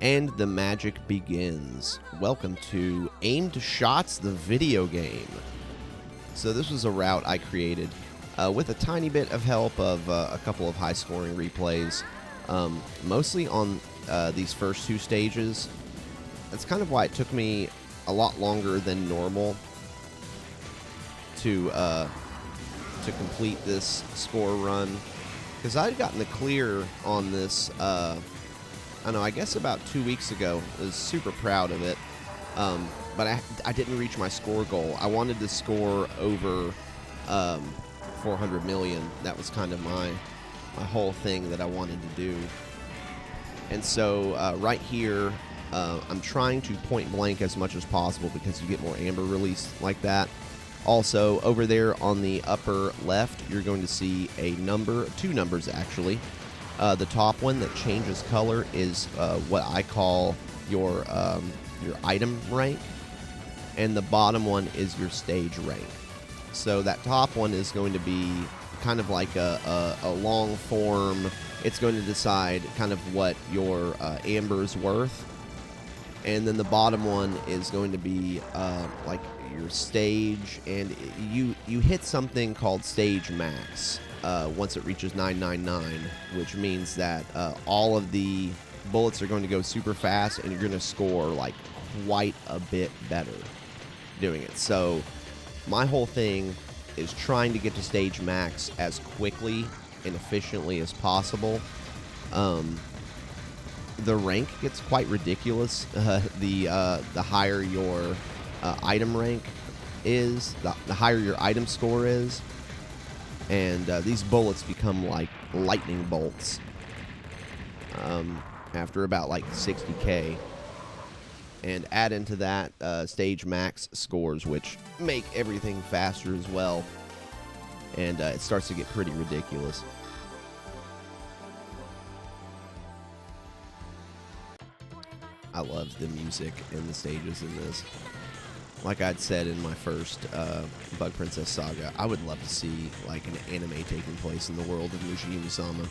And the magic begins. Welcome to Aimed Shots, the video game. So this was a route I created with a tiny bit of help of a couple of high-scoring replays, mostly on these first two stages. That's kind of why it took me a lot longer than normal to complete this score run, because I'd gotten the clear on this. I don't know, I guess about 2 weeks ago. I was super proud of it, but I didn't reach my score goal. I wanted to score over 400 million. That was kind of my whole thing that I wanted to do. And so right here, I'm trying to point blank as much as possible because you get more amber release like that. Also, over there on the upper left, you're going to see a number, two numbers actually. The top one that changes color is what I call your item rank, and the bottom one is your stage rank. So that top one is going to be kind of like a long form. It's going to decide kind of what your amber's worth, and then the bottom one is going to be like your stage, and you hit something called stage max once it reaches 999, which means that all of the bullets are going to go super fast, and you're going to score like quite a bit better doing it. So my whole thing is trying to get to stage max as quickly and efficiently as possible. The rank gets quite ridiculous. The higher your item rank is, the higher your item score is. And these bullets become like lightning bolts after about like 60k. And add into that stage max scores, which make everything faster as well. And it starts to get pretty ridiculous. I love the music and the stages in this. Like I'd said in my first Bug Princess Saga, I would love to see like an anime taking place in the world of Mushihimesama.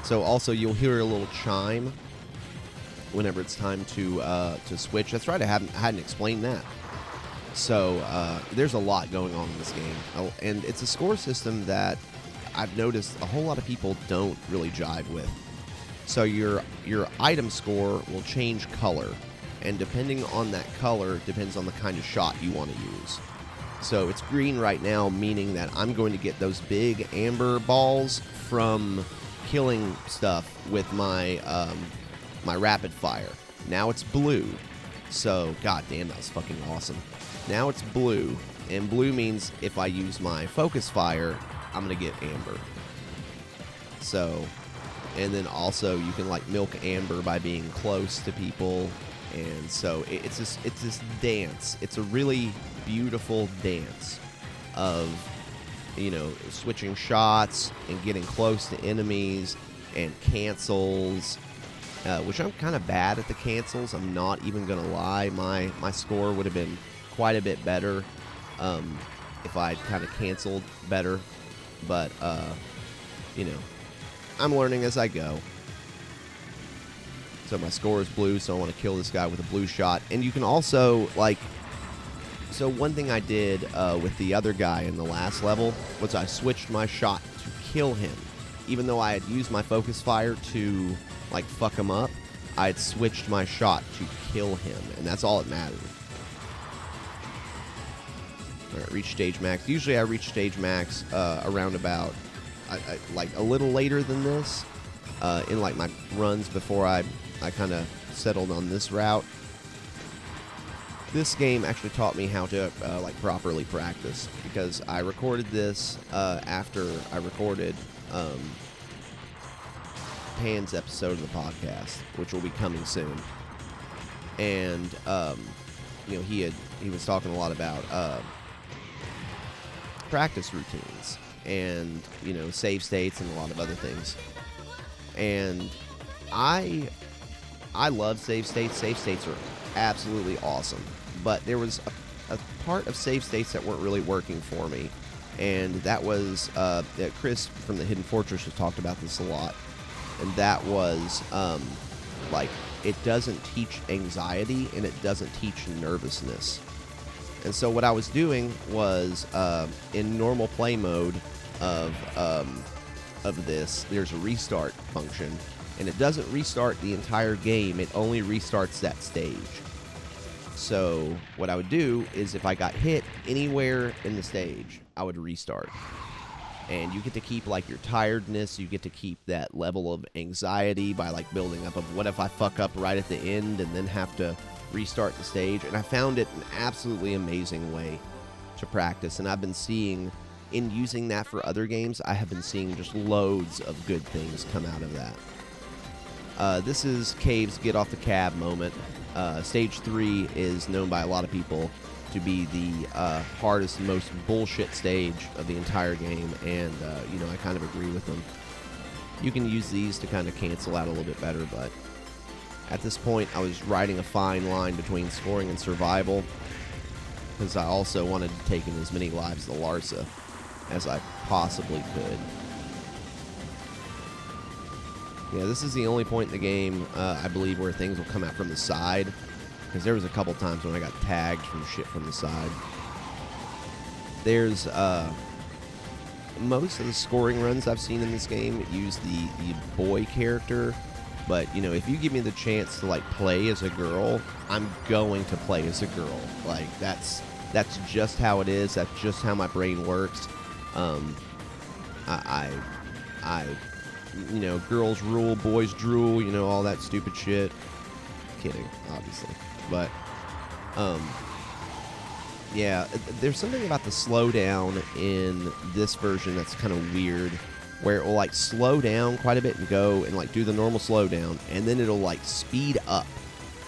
So also you'll hear a little chime whenever it's time to switch. That's right, I hadn't explained that. So there's a lot going on in this game, and it's a score system that I've noticed a whole lot of people don't really jive with. So your item score will change color, and depending on that color depends on the kind of shot you want to use. So it's green right now, meaning that I'm going to get those big amber balls from killing stuff with my my rapid fire. Now it's blue. So goddamn, that was fucking awesome. Now it's blue, and blue means if I use my focus fire, I'm gonna get amber. So, and then also you can like milk amber by being close to people. And so it's this dance. It's a really beautiful dance of, you know, switching shots and getting close to enemies and cancels, which I'm kind of bad at the cancels. I'm not even gonna lie. My score would have been quite a bit better if I'd kind of canceled better. But you know, I'm learning as I go. So my score is blue, so I want to kill this guy with a blue shot. And you can also, like, so one thing I did with the other guy in the last level was I switched my shot to kill him. Even though I had used my focus fire to, like, fuck him up, I had switched my shot to kill him, and that's all that mattered. Alright, reach stage max. Usually I reach stage max around about, like, a little later than this, in, like, my runs before I kind of settled on this route. This game actually taught me how to like properly practice, because I recorded this after I recorded Pan's episode of the podcast, which will be coming soon. And you know, he was talking a lot about practice routines and, you know, save states and a lot of other things. And I love save states. Save states are absolutely awesome. But there was a part of save states that weren't really working for me. And that was, Chris from the Hidden Fortress has talked about this a lot. And that was, like, it doesn't teach anxiety and it doesn't teach nervousness. And so what I was doing was, in normal play mode of this, there's a restart function, and it doesn't restart the entire game, it only restarts that stage. So what I would do is if I got hit anywhere in the stage, I would restart. And you get to keep, like, your tiredness, you get to keep that level of anxiety by, like, building up of what if I fuck up right at the end and then have to restart the stage. And I found it an absolutely amazing way to practice, and I've been seeing, in using that for other games, I have been seeing just loads of good things come out of that. This is Cave's get off the cab moment. Stage 3 is known by a lot of people to be the hardest, most bullshit stage of the entire game, and you know, I kind of agree with them. You can use these to kind of cancel out a little bit better, but at this point I was riding a fine line between scoring and survival, because I also wanted to take in as many lives of the Larsa as I possibly could. Yeah, this is the only point in the game, I believe, where things will come out from the side, because there was a couple times when I got tagged from shit from the side. There's, most of the scoring runs I've seen in this game use the boy character, but, you know, if you give me the chance to, like, play as a girl, I'm going to play as a girl. Like, that's just how it is, that's just how my brain works. You know, girls rule, boys drool, you know, all that stupid shit. Kidding, obviously. But, yeah, there's something about the slowdown in this version that's kind of weird, where it will, like, slow down quite a bit and go and, like, do the normal slowdown, and then it'll, like, speed up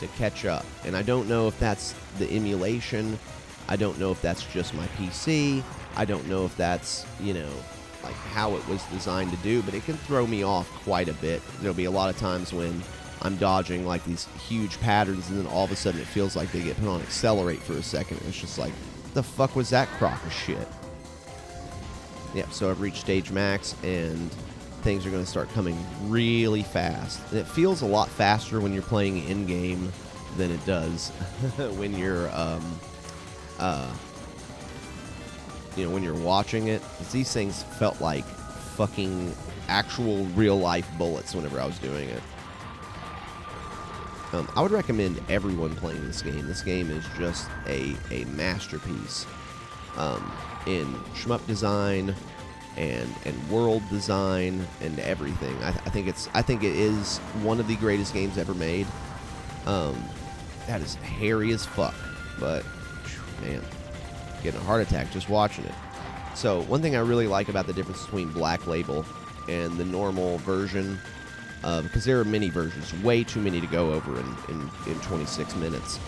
to catch up. And I don't know if that's the emulation. I don't know if that's just my PC. I don't know if that's, you know, like, how it was designed to do, but it can throw me off quite a bit. There'll be a lot of times when I'm dodging, like, these huge patterns, and then all of a sudden it feels like they get put on accelerate for a second. It's just like, the fuck was that crock of shit? Yep, so I've reached stage max, and things are going to start coming really fast. And it feels a lot faster when you're playing in-game than it does when you're, you know, when you're watching it. 'Cause these things felt like fucking actual real-life bullets whenever I was doing it. I would recommend everyone playing this game. This game is just a masterpiece in shmup design and world design and everything. I think it is one of the greatest games ever made. That is hairy as fuck, but man, getting a heart attack just watching it. So one thing I really like about the difference between Black Label and the normal version, because there are many versions, way too many to go over in 26 minutes,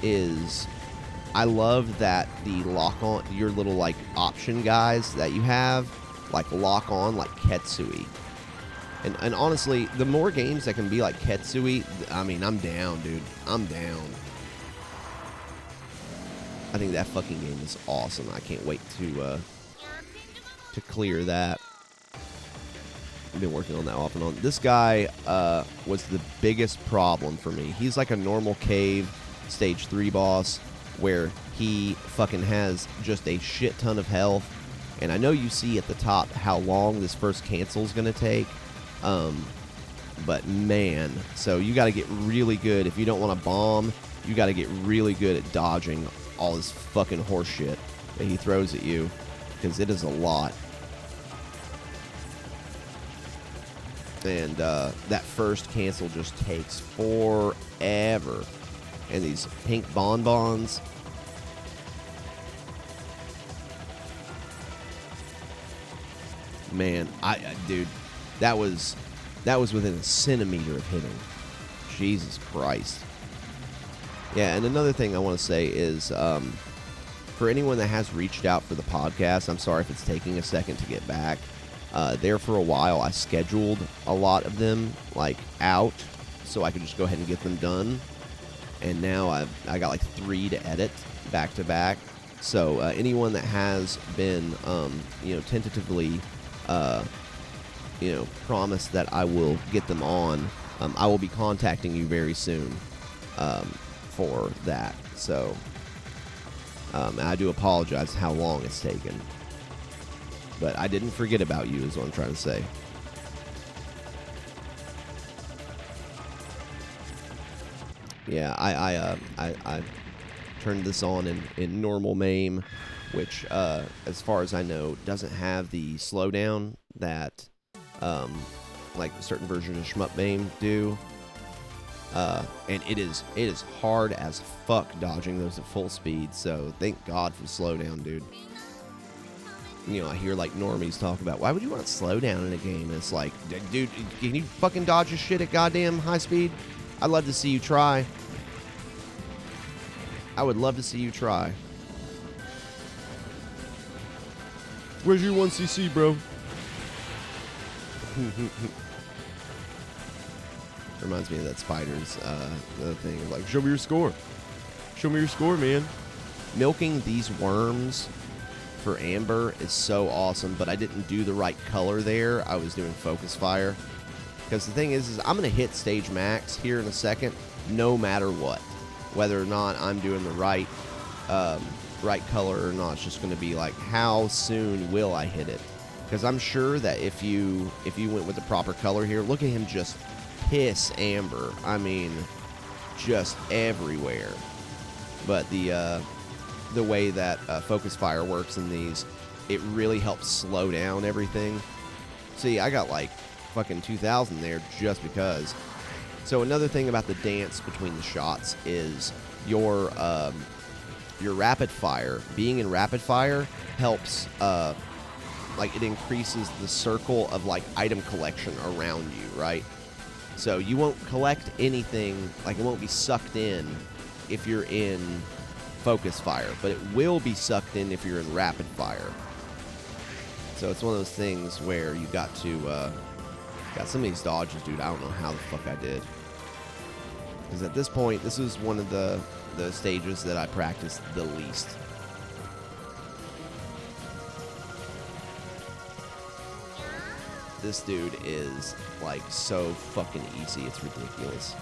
is I love that the lock on, your little, like, option guys that you have, like, lock on like Ketsui. And honestly, the more games that can be like Ketsui, I mean, I'm down, dude. I'm down. I think that fucking game is awesome. I can't wait to clear that. I've been working on that off and on. This guy was the biggest problem for me. He's like a normal cave stage 3 boss where he fucking has just a shit ton of health. And I know you see at the top how long this first cancel is going to take. But man, so you got to get really good. If you don't want to bomb, you got to get really good at dodging all this fucking horse shit that he throws at you, because it is a lot. And that first cancel just takes forever. And these pink bonbons. Man, dude, that was within a centimeter of hitting. Jesus Christ. Yeah, and another thing I want to say is, for anyone that has reached out for the podcast, I'm sorry if it's taking a second to get back. There for a while, I scheduled a lot of them, like, out, so I could just go ahead and get them done. And now I got like 3 to edit back to back. So anyone that has been, tentatively, promised that I will get them on, I will be contacting you very soon for that. So I do apologize how long it's taken. But I didn't forget about you is what I'm trying to say. Yeah, I turned this on in normal MAME, which, as far as I know, doesn't have the slowdown that, like certain versions of Shmup MAME do. And it is hard as fuck dodging those at full speed, so thank God for slowdown, dude. You know, I hear like normies talk about, why would you want to slow down in a game? And it's like, dude, can you fucking dodge this shit at goddamn high speed? I'd love to see you try. I would love to see you try. Where's your 1cc, bro? Reminds me of that Spiders thing. Like, show me your score. Show me your score, man. Milking these worms for amber is so awesome, but I didn't do the right color there. I was doing focus fire. Because the thing is I'm going to hit stage max here in a second, no matter what. Whether or not I'm doing the right color or not, it's just going to be like, how soon will I hit it? Because I'm sure that if you went with the proper color here, look at him just piss amber. I mean, just everywhere. But the way that focus fire works in these, it really helps slow down everything. See, I got like fucking 2,000 there just because. So another thing about the dance between the shots is your rapid fire. Being in rapid fire helps, like it increases the circle of like item collection around you, right? So you won't collect anything, like it won't be sucked in if you're in focus fire, but it will be sucked in if you're in rapid fire. So it's one of those things where you got to, got some of these dodges, dude, I don't know how the fuck I did. Because at this point, this is one of the stages that I practiced the least. This dude is, like, so fucking easy, it's ridiculous.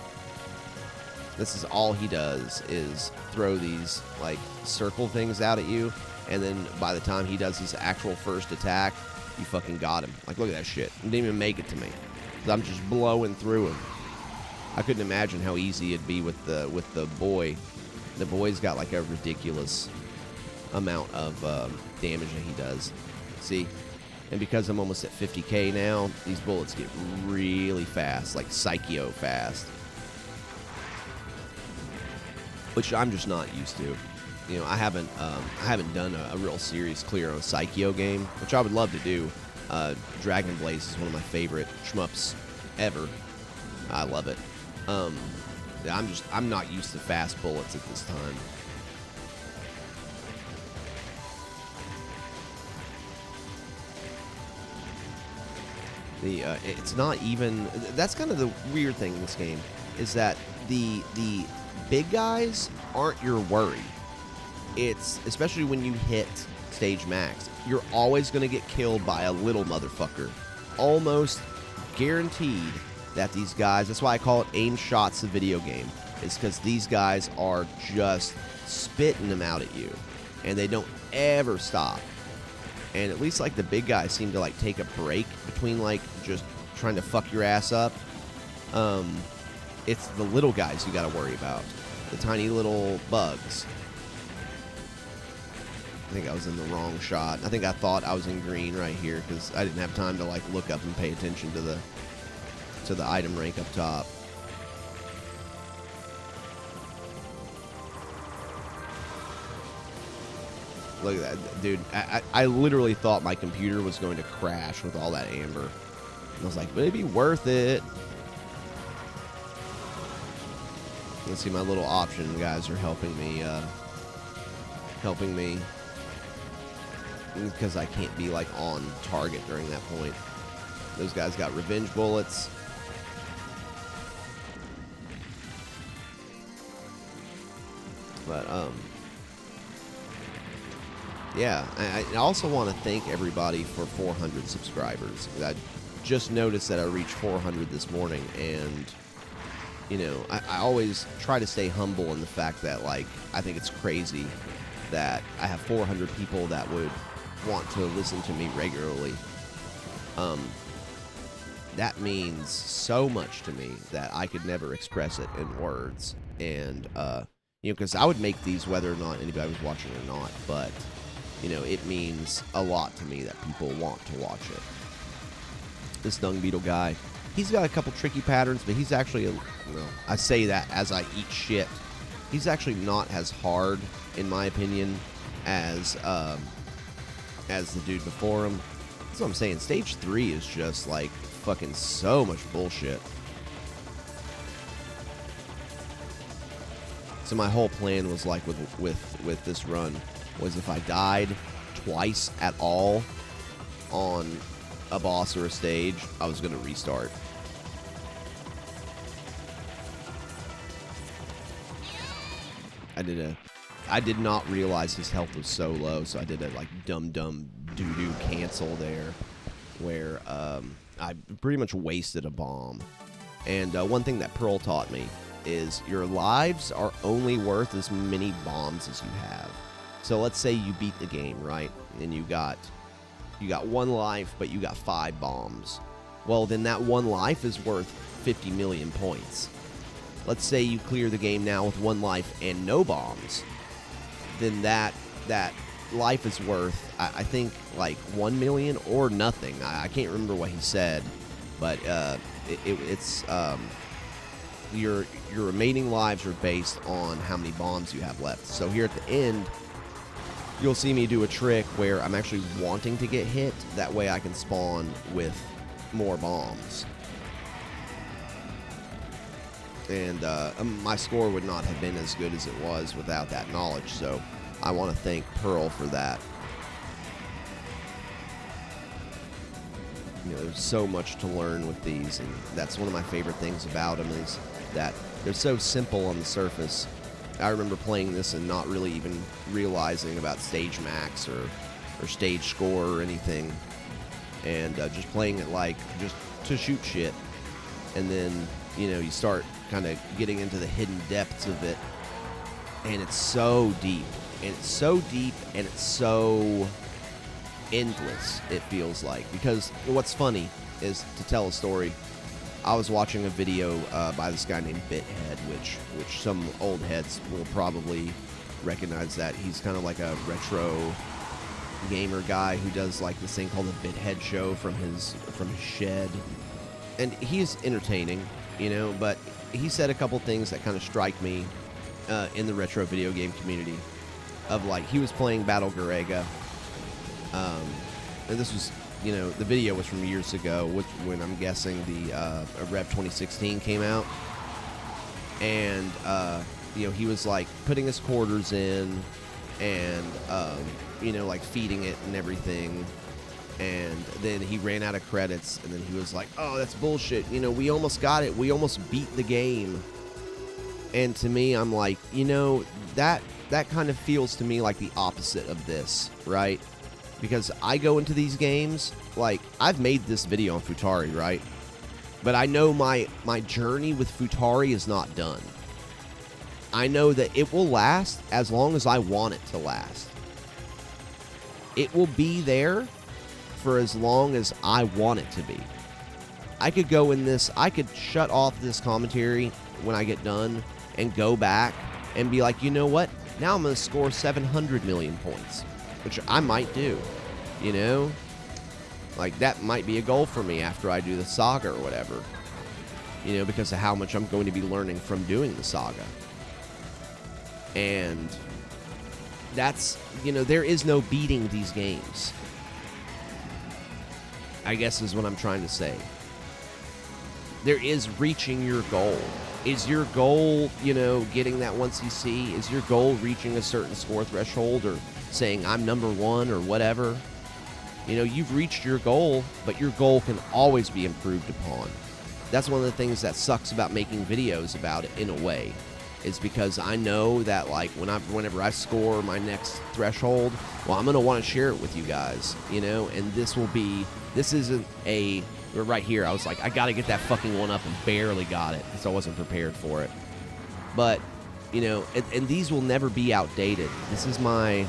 This is all he does, is throw these, like, circle things out at you, and then by the time he does his actual first attack, you fucking got him. Like, look at that shit. He didn't even make it to me. I'm just blowing through him. I couldn't imagine how easy it'd be with the boy. The boy's got, like, a ridiculous amount of damage that he does. See? And because I'm almost at 50k now, these bullets get really fast, like Psycho fast. Which I'm just not used to. You know, I haven't done a real serious clear on a Psycho game, which I would love to do. Dragon Blaze is one of my favorite shmups ever. I love it. I'm not used to fast bullets at this time. It's not even. That's kind of the weird thing in this game, is that the big guys aren't your worry. It's especially when you hit stage max, you're always going to get killed by a little motherfucker. Almost guaranteed that these guys. That's why I call it aim shots the video game. It's because these guys are just spitting them out at you, and they don't ever stop. And at least, like, the big guys seem to, like, take a break between, like, just trying to fuck your ass up. It's the little guys you gotta worry about. The tiny little bugs. I think I was in the wrong shot. I think I thought I was in green right here because I didn't have time to, like, look up and pay attention to the item rank up top. Look at that, dude. I literally thought my computer was going to crash with all that amber. And I was like, but it'd be worth it. Let's see, my little option guys are helping me. Because I can't be, like, on target during that point. Those guys got revenge bullets. But, yeah, I also want to thank everybody for 400 subscribers. I just noticed that I reached 400 this morning, and, you know, I always try to stay humble in the fact that, like, I think it's crazy that I have 400 people that would want to listen to me regularly. That means so much to me that I could never express it in words. And, you know, because I would make these whether or not anybody was watching or not, but, you know, it means a lot to me that people want to watch it. This dung beetle guy, he's got a couple tricky patterns, but he's actually, well, I say that as I eat shit. He's actually not as hard, in my opinion, as the dude before him. That's what I'm saying. Stage 3 is just, like, fucking so much bullshit. So my whole plan was, like, with this run, was if I died twice at all on a boss or a stage, I was going to restart. I did not realize his health was so low, so I did a, like, dumb doo-doo cancel there, where, I pretty much wasted a bomb. And, one thing that Pearl taught me is your lives are only worth as many bombs as you have. So let's say you beat the game, right? And you got 1 life, but you got 5 bombs. Well, then that 1 life is worth 50 million points. Let's say you clear the game now with 1 life and no bombs. Then that life is worth, I think, like 1 million or nothing. I can't remember what he said, but it's your remaining lives are based on how many bombs you have left. So here at the end, you'll see me do a trick where I'm actually wanting to get hit. That way I can spawn with more bombs. And my score would not have been as good as it was without that knowledge. So I want to thank Pearl for that. You know, there's so much to learn with these, and that's one of my favorite things about them is that they're so simple on the surface. I remember playing this and not really even realizing about stage max or stage score or anything, and just playing it like just to shoot shit. And then, you know, you start kind of getting into the hidden depths of it, and it's so deep, and it's so endless, it feels like. Because what's funny is, to tell a story, I was watching a video by this guy named Bithead, which some old heads will probably recognize that. He's kind of like a retro gamer guy who does like this thing called the Bithead Show from his shed. And he's entertaining, you know, but he said a couple things that kind of strike me in the retro video game community. Of like, he was playing Battle Garega, and this was, you know, the video was from years ago, when I'm guessing the Rev 2016 came out, and you know, he was like putting his quarters in, and you know, like feeding it and everything, and then he ran out of credits, and then he was like, "Oh, that's bullshit. You know, we almost got it. We almost beat the game." And to me, I'm like, you know, that kind of feels to me like the opposite of this, right? Because I go into these games, like, I've made this video on Futari, right? But I know my journey with Futari is not done. I know that it will last as long as I want it to last. It will be there for as long as I want it to be. I could go in this, I could shut off this commentary when I get done and go back and be like, you know what? Now I'm going to score 700 million points, which I might do, you know? Like, that might be a goal for me after I do the Saga or whatever, you know, because of how much I'm going to be learning from doing the Saga. And that's, you know, there is no beating these games, I guess is what I'm trying to say. There is reaching your goal. Is your goal, you know, getting that 1cc? Is your goal reaching a certain score threshold, or saying I'm number 1 or whatever? You know, you've reached your goal, but your goal can always be improved upon. That's one of the things that sucks about making videos about it, in a way, is because I know that, like, whenever I score my next threshold, well, I'm going to want to share it with you guys, you know, and this isn't a right here, I was like, I got to get that fucking one up, and barely got it because I wasn't prepared for it. But, you know, and these will never be outdated. This is my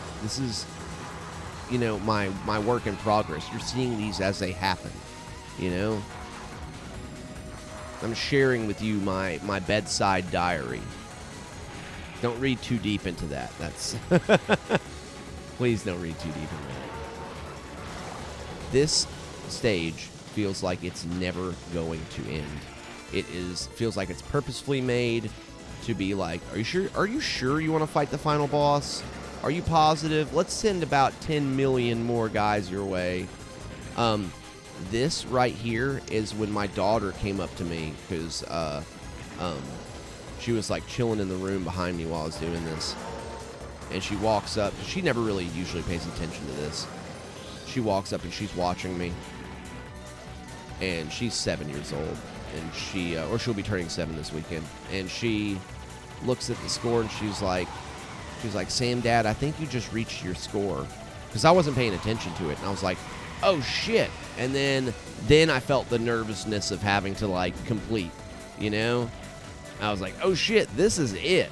work in progress. You're seeing these as they happen, you know? I'm sharing with you my bedside diary. Don't read too deep into that. That's please don't read too deep into that. This stage feels like it's never going to end. Feels like it's purposefully made to be like, are you sure you want to fight the final boss? Are you positive? Let's send about 10 million more guys your way. This right here is when my daughter came up to me because she was like chilling in the room behind me while I was doing this. And she walks up. She never really usually pays attention to this. She walks up and she's watching me. And she's 7 years old. And she'll be turning 7 this weekend. And she looks at the score and she's like, Sam, Dad, I think you just reached your score. Because I wasn't paying attention to it. And I was like, oh shit. And then I felt the nervousness of having to like complete, you know? I was like, oh shit, this is it.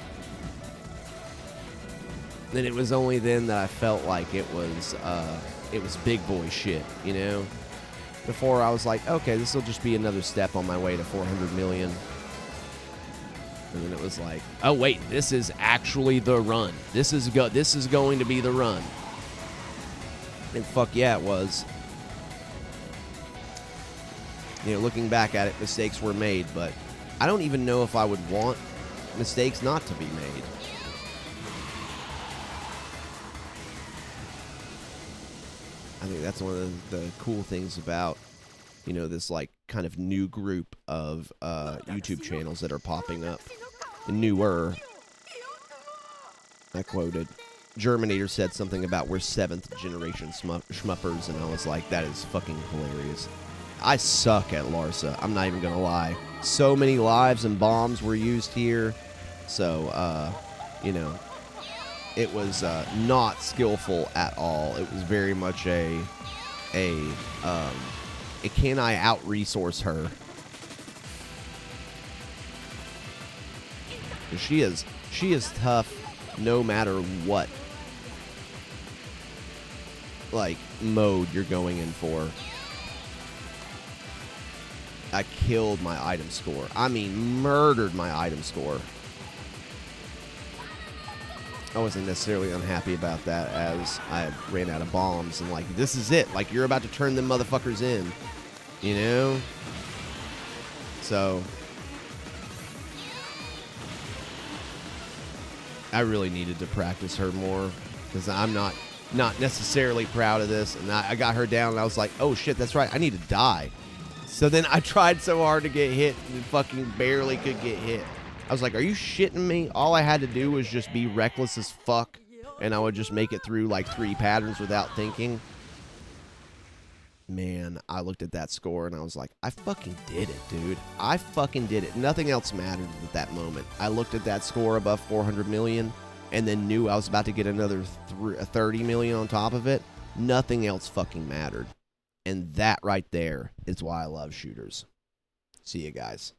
And it was only then that I felt like it was big boy shit, you know? Before I was like, okay, this will just be another step on my way to 400 million. And then it was like, oh wait, this is actually the run. This is going to be the run. And fuck yeah, it was. You know, looking back at it, mistakes were made, but I don't even know if I would want mistakes not to be made. I think that's one of the cool things about, you know, this like kind of new group of YouTube channels that are popping up. Newer. I quoted. Germinator said something about we're 7th generation schmuppers, and I was like, that is fucking hilarious. I suck at Larsa. I'm not even gonna lie. So many lives and bombs were used here, so you know, it was not skillful at all. It was very much can I out resource her? She is tough no matter what like mode you're going in for. I killed my item score. I mean, murdered my item score. I wasn't necessarily unhappy about that as I ran out of bombs and like, this is it. Like, you're about to turn them motherfuckers in, you know? So I really needed to practice her more because I'm not necessarily proud of this. And I got her down and I was like, oh shit, that's right. I need to die. So then I tried so hard to get hit and fucking barely could get hit. I was like, are you shitting me? All I had to do was just be reckless as fuck, and I would just make it through like 3 patterns without thinking. Man, I looked at that score and I was like, I fucking did it, dude. I fucking did it. Nothing else mattered at that moment. I looked at that score above 400 million and then knew I was about to get another 30 million on top of it. Nothing else fucking mattered. And that right there is why I love shooters. See you guys.